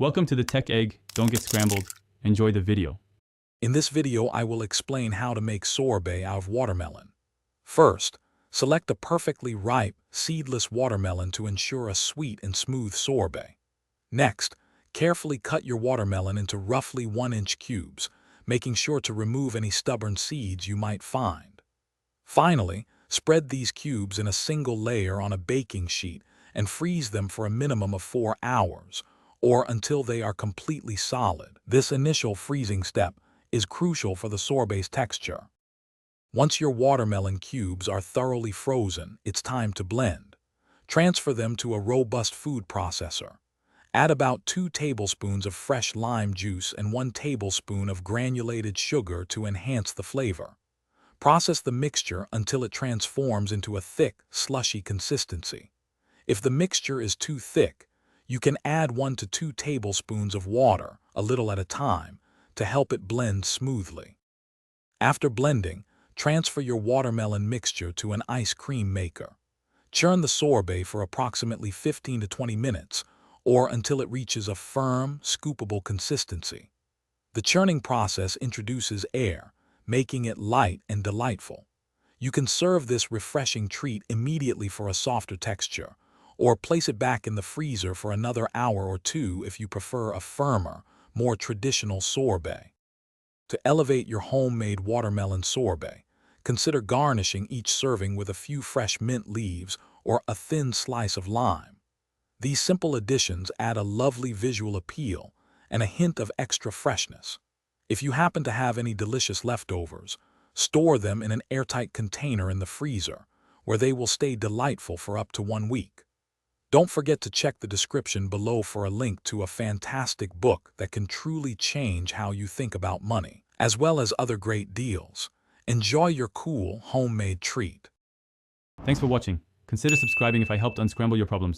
Welcome to the Tech Egg. Don't get scrambled. Enjoy the video. In this video, I will explain how to make sorbet out of watermelon. First, select a perfectly ripe, seedless watermelon to ensure a sweet and smooth sorbet. Next, carefully cut your watermelon into roughly 1-inch cubes, making sure to remove any stubborn seeds you might find. Finally, spread these cubes in a single layer on a baking sheet and freeze them for a minimum of 4 hours, or until they are completely solid. This initial freezing step is crucial for the sorbet's texture. Once your watermelon cubes are thoroughly frozen, it's time to blend. Transfer them to a robust food processor. Add about 2 tablespoons of fresh lime juice and 1 tablespoon of granulated sugar to enhance the flavor. Process the mixture until it transforms into a thick, slushy consistency. If the mixture is too thick, you can add 1 to 2 tablespoons of water, a little at a time, to help it blend smoothly. After blending, transfer your watermelon mixture to an ice cream maker. Churn the sorbet for approximately 15 to 20 minutes, or until it reaches a firm, scoopable consistency. The churning process introduces air, making it light and delightful. You can serve this refreshing treat immediately for a softer texture, or place it back in the freezer for another hour or 2 if you prefer a firmer, more traditional sorbet. To elevate your homemade watermelon sorbet, consider garnishing each serving with a few fresh mint leaves or a thin slice of lime. These simple additions add a lovely visual appeal and a hint of extra freshness. If you happen to have any delicious leftovers, store them in an airtight container in the freezer, where they will stay delightful for up to 1 week. Don't forget to check the description below for a link to a fantastic book that can truly change how you think about money, as well as other great deals. Enjoy your cool, homemade treat. Thanks for watching. Consider subscribing if I helped unscramble your problems.